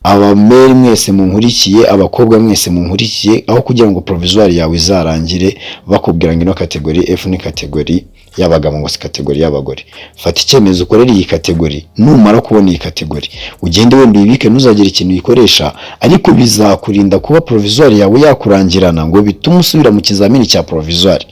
abameri mwese munkurikiye, abakobwa mwese munkurikiye, aho kugira ngo provisoire yawe izarangire bakubwira ngo ino kategori F ni kategori y'abagabo ngo si kategori y'abagore. Fata icyemezo ukorera iyi kategori, numara kubona iyi kategori ugende wenda uyibike, ntuzagira ikintu uyikoresha, ariko bizakurinda kuba provisoire yawe yakurangirana ngo bitume usubira mu kizamini cya provisoire.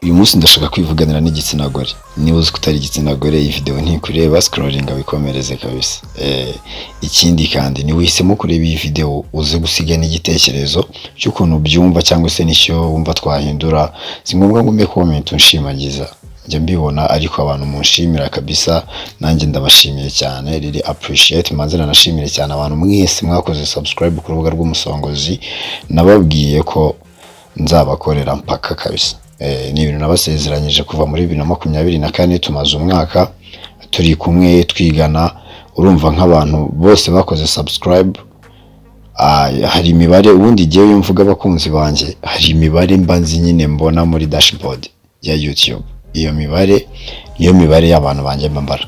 Uyu munsi ndashaka kwivuganira n'igitsina gore. Niba uzi kutari igitsina gore, iyi video ntikureba, scrollinga wikomereze kabisa. Ikindi kandi ni wihisemo kureba iyi video uze gusiga n'igitekerezo cy'ukuntu byumva cyangwa se n'icyo wumva twahindura. Si ngombwa ngo umeke comment unshimagiza, njye mbibona, ariko abantu munshimira kabisa, nanjye ndabashimiye cyane, really appreciate. Manze nanashimire cyane abantu mwese mwakoze subscribe ku rubuga rw'Umusongozi. Nababwiye ko nzabakorera mpaka kabisa. Ni ibintu nabasezeranyije kuva muri 2024 tumaze umwaka turi kumwe twigana. Urumva nk'abantu bose bakoze subscribe, hari imibare ubundi giye yumvuga abakunzi banjye, hari imibare mbanzi nyine mbona muri dashboard ya YouTube. Iyo mibare niyo mibare y'abantu banjye mbambara.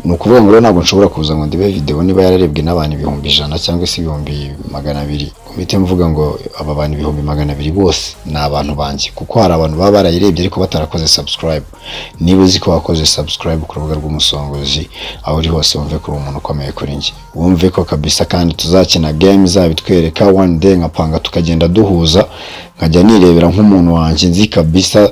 Nukuvuga ngo ntabwo nshobora kuza ngo ndibe video niba yararebwe n'abantu 100,000 cyangwa se 200,000 kumite mvuga ngo aba bantu 200,000 bose ni abantu banjye, kuko hari abantu baba barayirebye ariko batarakoze subscribe. Niba uzi ko wakoze subscribe ku rubuga rw'Umusongozi, aho uri hose wumve ko uri umuntu ukomeye kuri njye, wumve ko kabisa, kandi tuzakina game zabitwereka one day, nkapanga tukagenda duhuza, nkajya nirebera nk'umuntu wanjye nzi kabisa.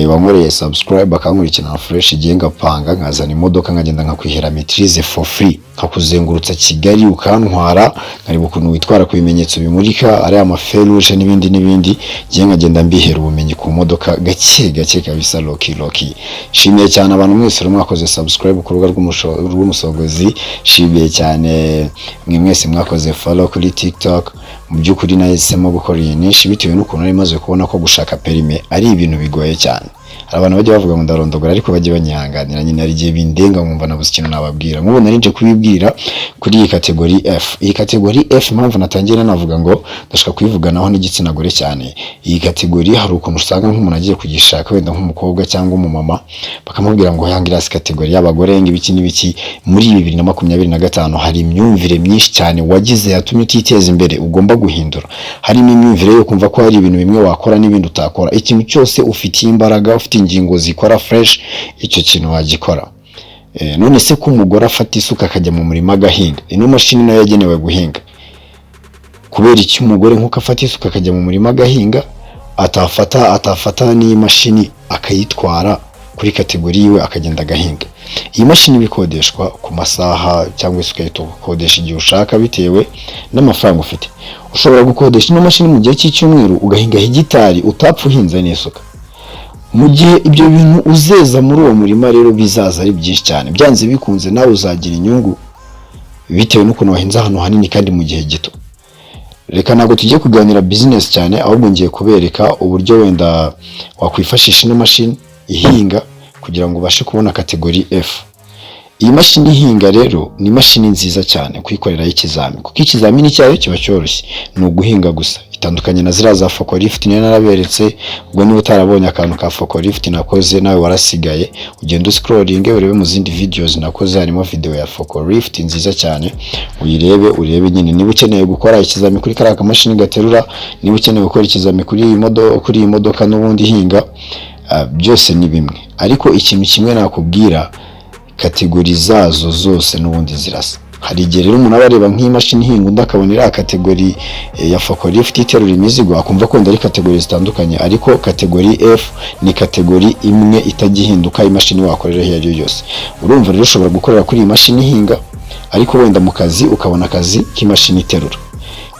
Wankoreye subscribe akankurikirana fresh, igihe ngapanga nkazana imodoka nkagenda nkakwihera maîtrise for free, nkakuzengurutsa Kigali ukantwara, nkareba ukuntu witwara ku bimenyetso bimurika ari amaferuje n'ibindi, igihe nkagenda mbihera ubumenyi ku modoka gake kabisa, loki. Shimiye cyane abantu mwese mwakoze subscribe ku rubuga rw'Umusongozi. Shimiye cyane mwese mwakoze follow kuri TikTok. Mu by'ukuri nahisemo gukora iyi niche bitewe n'ukuntu nari maze kubona ko gushaka perime ari ibintu bigoye cyane. Hari abantu bajya bavuga ngo ndarondogora, ariko bajye banyihanganira nyine, ari gihe bindenga nkumva nabuze ikintu nababwira. Nk'ubu nari nje kubibwira kuri iyi kategori F. Iyi kategori F impamvu natangiye navuga ngo ndashaka kuyivuganaho n'igitsina gore cyane. Iyi kategori hari ukuntu usanga nk'umuntu agiye kugishaka wenda nk'umukobwa cyangwa umumama, bakamubwira ngo yangira kategori y'abagore n'ibiki. Muri 2025 hari imyumvire myinshi cyane wagize yatumye utiteza imbere, ugomba guhindura. Harimo imyumvire yo kumva ko hari ibintu bimwe wakora n'ibindi utakora. Ikintu cyose ufitiye imbaraga, ufite ingingo zikora fresh, icyo kintu wagikora. None se ko umugore afata isuka akajya mu murima agahinga, ino mashini nayo yagenewe guhinga, kubera iki umugore nkuko afata isuka akajya mu murima agahinga atafata n'iyi mashini akayitwara kuri kategori yiwe akagenda agahinga? Iyi mashini bikodeshwa ku masaha cyangwa se ukayikodesha igihe ushaka bitewe n'amafaranga ufite. Ushobora gukodesha ino mashini mu gihe cy'icyumweru ugahinga hegitari utapfa uhinze n'isuka. Mu gihe ibyo bintu uzeza muri uwo murima rero bizaza ari byinshi cyane, byanze bikunze nawe uzagira inyungu bitewe n'ukuntu wahinze ahantu hanini kandi mu gihe gito. Reka ntabwo tugiye kuganira business cyane, ahubwo ngiye kubereka uburyo wenda wakwifashisha ino mashini ihinga kugira ngo ubashe kubona kategori F. Iyi mashini ihinga rero ni mashini nziza cyane kuyikorera ikizamini, kuko ikizamini cyayo kiba cyoroshye, ni uguhinga gusa. Itandukanye na zira za forklift niyo naraberetse. Ubwo niba utarabonye akantu ka forklift nakoze nawe warasigaye, ugenda scrolling urebe mu zindi videos nakoze, harimo video ya forklift nziza cyane, urebe nyine. Niba ukeneye gukora ikizamini kuri kariya kamashini gaterura, niba ukeneye gukora ikizamini kuri iyi modoka n'ubundi hinga, byose ni bimwe. Ariko ikintu kimwe nakubwira, kategori zazo zose n'ubundi zirasa. Hari igihe rero umuntu abareba nk'imashini hinga undi akabona iriya kategori ya forklift iterura imizigo akumva ko ndari kategori zitandukanye, ariko kategori F ni kategori imwe itagihinduka, imashini wakorera iyo ari yose. Urumva rero ushobora gukorera kuri iyi mashini hinga, ariko wenda mu kazi ukabona akazi k'imashini iterura.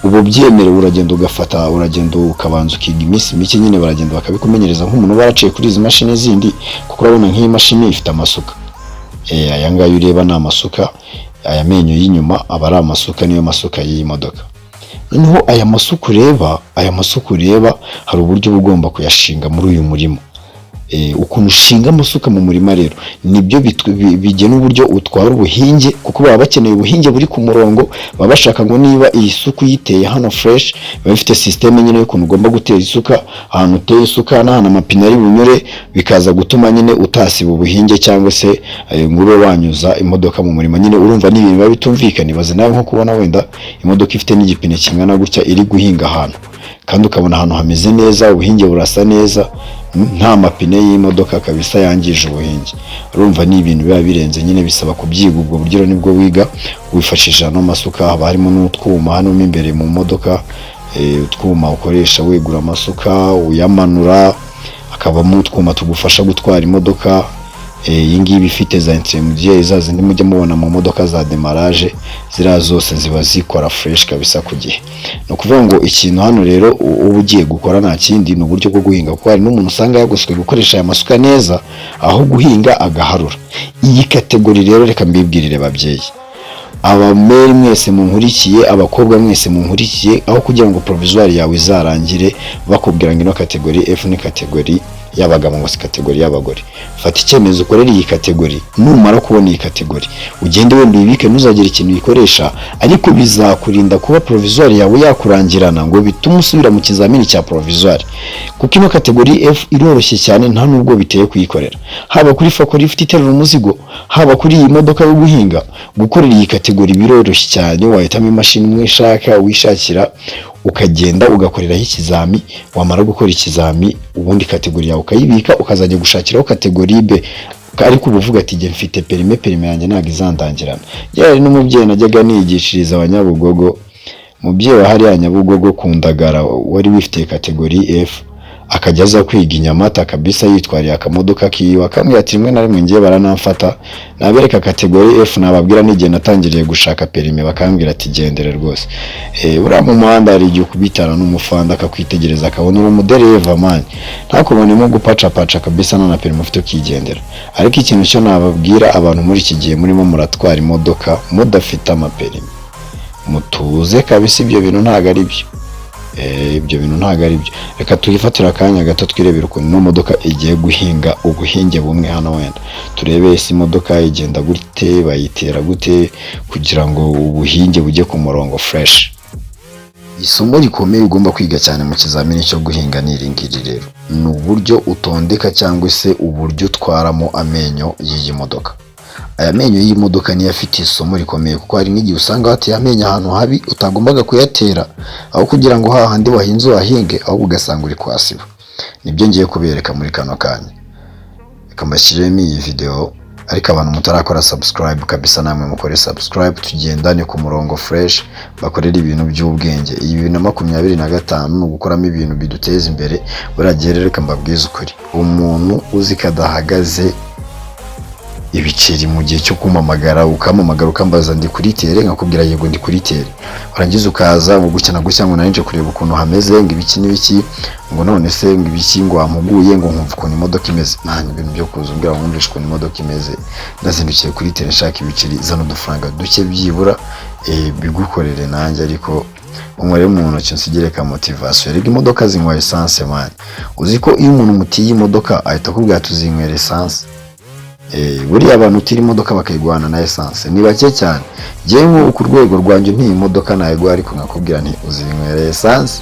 Ubu byemerewe, uragenda ukabanza ukiga iminsi mike nyine, baragenda bakabikumenyereza nk'umuntu baraciye kuri izi mashini zindi, kuko urabona nk'iyi mashini ifite amasuka. Aya ngaya ureba ni amasuka, aya menyo y'inyuma aba ari amasuka, niyo masuka y'iyi modoka. Noneho aya masuka ureba hari uburyo ugomba kuyashinga muri uyu murima. Ukuntu ushinga amasuka mu murima rero nibyo bigena uburyo utwara ubuhinge, kuko baba bakeneye ubuhinge buri ku murongo, baba bashaka ngo niba iyi suka uyiteye hano fresh, baba bafite system nyine y'ukuntu ugomba gutera isuka, ahantu uteye isuka n'ahantu amapine ari bunyure, bikaza gutuma nyine utasiba ubuhinge cyangwa se ngo ube wanyuza imodoka mu murima. Nyine urumva ni ibintu biba bitumvikana. Ibaze nawe nko kubona wenda imodoka ifite n'igipine kingana gutya iri guhinga ahantu, kandi ukabona ahantu hameze neza, ubuhinge burasa neza, nta mapine y'imodoka kabisa yangije ubuhinge. Urumva ni ibintu biba birenze, nyine bisaba kubyiga. Ubwo buryo nibwo wiga wifashisha no masuka. Haba harimo n'utwuma hano imbere mu modoka, utwuma ukoresha wegura amasuka uyamanura, hakabamo utwuma tugufasha gutwara imodoka. Iyi ngibi ifite za intermediaire za zindi mujya mubona mu modoka za demarage, zira zose ziba zikora fresh kabisa ku gihe. No kuvuga ngo ikintu hano rero uba ugiye gukora nta kindi, ni uburyo bwo guhinga, kuko hari n'umuntu usanga yagoswe gukoresha aya masuka neza, aho guhinga agaharura. Iyi kategori rero reka mbibwirire babyeyi, abameri mwese munkurikiye, abakobwa mwese munkurikiye, aho kugira ngo provisoire yawe izarangire bakubwira ngo ino kategori F ni kategori y'abagabo ngo si kategori y'abagore. Fata icyemezo ukorera iyi kategori, numara kubona iyi kategori ugende wenda uyibike, ntuzagire ikintu uyikoresha, ariko bizakurinda kuba provisoire yawe yakurangirana ngo bitume usubira mu kizamini cya provisoire, kuko ino kategori F iroroshye cyane, nta nubwo biteye kuyikorera. Haba kuri forklift iterura umuzigo, haba kuri iyi modoka yo guhinga, gukorera iyi kategori biroroshye cyane. Wahitamo imashini umwe ushaka wishakira, ukagenda ugakoreraho ikizami. Wamara gukora ikizami, ubundi kategori yawe ukayibika, ukazajya gushakiraho kategori B. Ariko ubuvuga ati nge mfite perime yanjye ntabwo izandangirana. Yari n'umubyeyi najyaga nigishiriza abanyabugogo, mubyeyi wa hariya Nyabugogo ku Ndagara, wari wifite kategori F, akajya aza kwiga Inyamata kabisa yitwariye akamodoka kiwe, akamubwira ati rimwe na rimwe ngiye baranamfata, nabereka kategori F, nababwira n'igihe natangiriye gushaka perime, bakambwira ati gendere rwose. Uriya mu muhanda hari igihe ukubitana n'umufanda akakwitegereza akabona uri umudereva mani, ntakubonemo gupacapaca kabisa na perime ufite ukigendera. Ariko ikintu cyo nababwira abantu muri iki gihe murimo muratwara imodoka mudafite amaperime, mutuze kabisa, ibyo bintu ntago ari byo. Ibyo bintu ntago ari byo. Reka tuyifatira akanya gato twirebera ukuntu ino modoka igiye guhinga ubuhinge bumwe hano, wenda turebe isi imodoka igenda gute, bayitera gute kugira ngo ubuhinge bujye ku murongo fresh. Isomo rikomeye ugomba kwiga cyane mu kizamini cyo guhinga ni iringiri rero, ni uburyo utondeka cyangwa se uburyo utwaramo amenyo y'iyi modoka. Aya menyo y'imodoka niyo afite isomo rikomeye, kuko hari n'igihe usanga wateye amenyo ahantu habi utagombaga kuyatera, aho kugira ngo hahandi wahinze wahinge, ahubwo ugasanga uri kwasiba. Nibyo ngiye kubereka muri kano kanya. Reka mbashyiremo iyi video, ariko abantu mutarakora subscribe kabisa namwe mukore subscribe, tugendane ku murongo fresh, bakorera ibintu by'ubwenge. Iyi 2025 no gukoramo ibintu biduteza imbere. Buragere reka mbabwize ukuri, umuntu uzi kadahagaze ibiceri mu gihe cyo kumamagara, ukamamagara ukambaza ndi kuri tere, nkakubwira yego ndi kuri tere, warangiza ukaza ngo gutya ngo narinje kureba ukuntu hameze, ngo ibiki n'ibiki, ngo none se ngo ibiki, ngo wamuguye, ngo nkumva ukuntu imodoka imeze. Nta ibintu byo kuzumbira wumvisha ukuntu imodoka imeze, ndazindukiye kuri tere nshaka ibiceri, zano dufaranga duke byibura bigukorere nanjye, ariko umwere mu ntoki nsigire ka motivation. Rega imodoka zinywa essence man, uziko iyo umuntu mutiye imodoka ahita akubwira tuzinywera essence. Buriya abantu utira imodoka bakayigwana na essence ni bake cyane. Jewe ku rwego rwanjye ntiyi modoka nayigwa, ariko nkakubwira nti uzinywera essence.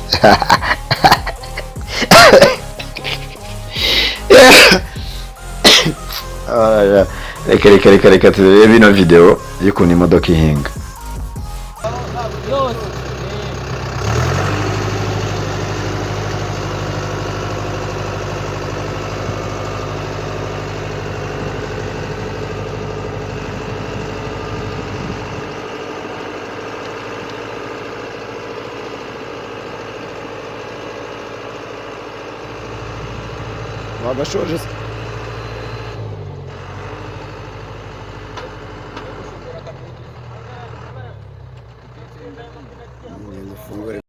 Reka turebe bino video y'ukuntu imodoka ihinga. Wagashoje